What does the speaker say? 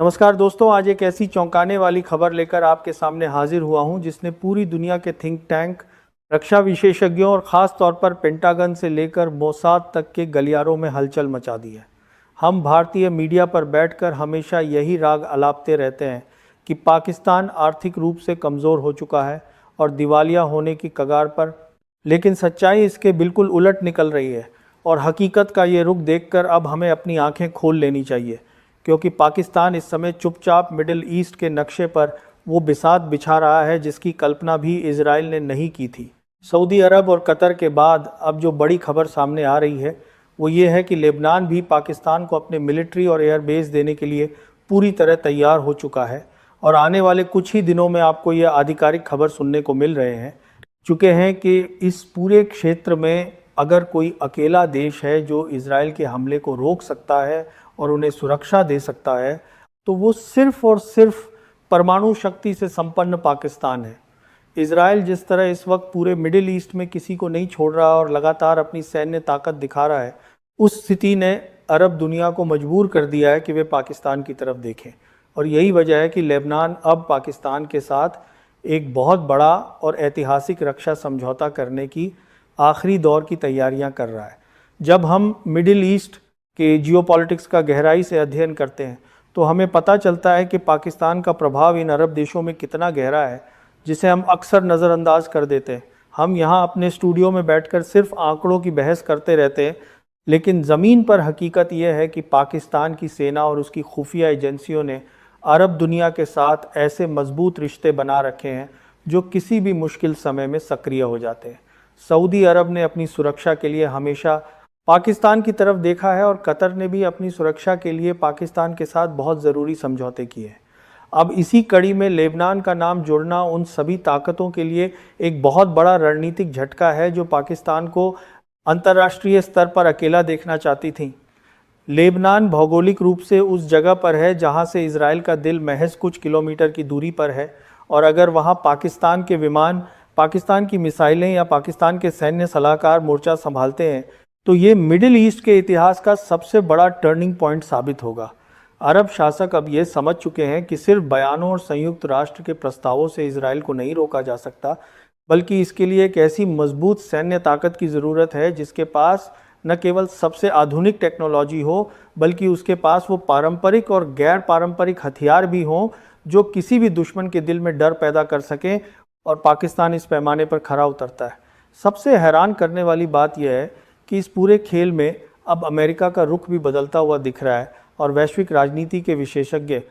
नमस्कार दोस्तों, आज एक ऐसी चौंकाने वाली खबर लेकर आपके सामने हाजिर हुआ हूं जिसने पूरी दुनिया के थिंक टैंक, रक्षा विशेषज्ञों और ख़ास तौर पर पेंटागन से लेकर मोसाद तक के गलियारों में हलचल मचा दी है। हम भारतीय मीडिया पर बैठकर हमेशा यही राग अलापते रहते हैं कि पाकिस्तान आर्थिक रूप से कमज़ोर हो चुका है और दिवालिया होने की कगार पर, लेकिन सच्चाई इसके बिल्कुल उलट निकल रही है। और हकीकत का ये रुख देखकर अब हमें अपनी आंखें खोल लेनी चाहिए, क्योंकि पाकिस्तान इस समय चुपचाप मिडिल ईस्ट के नक्शे पर वो बिसात बिछा रहा है जिसकी कल्पना भी इजराइल ने नहीं की थी। सऊदी अरब और कतर के बाद अब जो बड़ी खबर सामने आ रही है वो ये है कि लेबनान भी पाकिस्तान को अपने मिलिट्री और एयर बेस देने के लिए पूरी तरह तैयार हो चुका है। और आने वाले कुछ ही दिनों में आपको ये आधिकारिक खबर सुनने को मिल रहे हैं चुके हैं कि इस पूरे क्षेत्र में अगर कोई अकेला देश है जो इजराइल के हमले को रोक सकता है और उन्हें सुरक्षा दे सकता है, तो वो सिर्फ और सिर्फ परमाणु शक्ति से संपन्न पाकिस्तान है। इजराइल जिस तरह इस वक्त पूरे मिडिल ईस्ट में किसी को नहीं छोड़ रहा और लगातार अपनी सैन्य ताकत दिखा रहा है, उस स्थिति ने अरब दुनिया को मजबूर कर दिया है कि वे पाकिस्तान की तरफ देखें। और यही वजह है कि लेबनान अब पाकिस्तान के साथ एक बहुत बड़ा और ऐतिहासिक रक्षा समझौता करने की आखिरी दौर की तैयारियां कर रहा है। जब हम मिडिल ईस्ट के जियोपॉलिटिक्स का गहराई से अध्ययन करते हैं तो हमें पता चलता है कि पाकिस्तान का प्रभाव इन अरब देशों में कितना गहरा है, जिसे हम अक्सर नज़रअंदाज कर देते हैं। हम यहाँ अपने स्टूडियो में बैठकर सिर्फ आंकड़ों की बहस करते रहते हैं, लेकिन ज़मीन पर हकीकत यह है कि पाकिस्तान की सेना और उसकी खुफिया एजेंसियों ने अरब दुनिया के साथ ऐसे मजबूत रिश्ते बना रखे हैं जो किसी भी मुश्किल समय में सक्रिय हो जाते हैं। सऊदी अरब ने अपनी सुरक्षा के लिए हमेशा पाकिस्तान की तरफ देखा है और कतर ने भी अपनी सुरक्षा के लिए पाकिस्तान के साथ बहुत ज़रूरी समझौते किए हैं। अब इसी कड़ी में लेबनान का नाम जुड़ना उन सभी ताकतों के लिए एक बहुत बड़ा रणनीतिक झटका है जो पाकिस्तान को अंतर्राष्ट्रीय स्तर पर अकेला देखना चाहती थीं। लेबनान भौगोलिक रूप से उस जगह पर है जहां से इजराइल का दिल महज कुछ किलोमीटर की दूरी पर है, और अगर वहां पाकिस्तान के विमान, पाकिस्तान की मिसाइलें या पाकिस्तान के सैन्य सलाहकार मोर्चा संभालते हैं तो ये मिडिल ईस्ट के इतिहास का सबसे बड़ा टर्निंग पॉइंट साबित होगा। अरब शासक अब ये समझ चुके हैं कि सिर्फ बयानों और संयुक्त राष्ट्र के प्रस्तावों से इजराइल को नहीं रोका जा सकता, बल्कि इसके लिए एक ऐसी मजबूत सैन्य ताकत की ज़रूरत है जिसके पास न केवल सबसे आधुनिक टेक्नोलॉजी हो, बल्कि उसके पास वो पारंपरिक और गैर पारंपरिक हथियार भी हों जो किसी भी दुश्मन के दिल में डर पैदा कर सकें। और पाकिस्तान इस पैमाने पर खरा उतरता है। सबसे हैरान करने वाली बात यह है कि इस पूरे खेल में अब अमेरिका का रुख भी बदलता हुआ दिख रहा है और वैश्विक राजनीति के विशेषज्ञ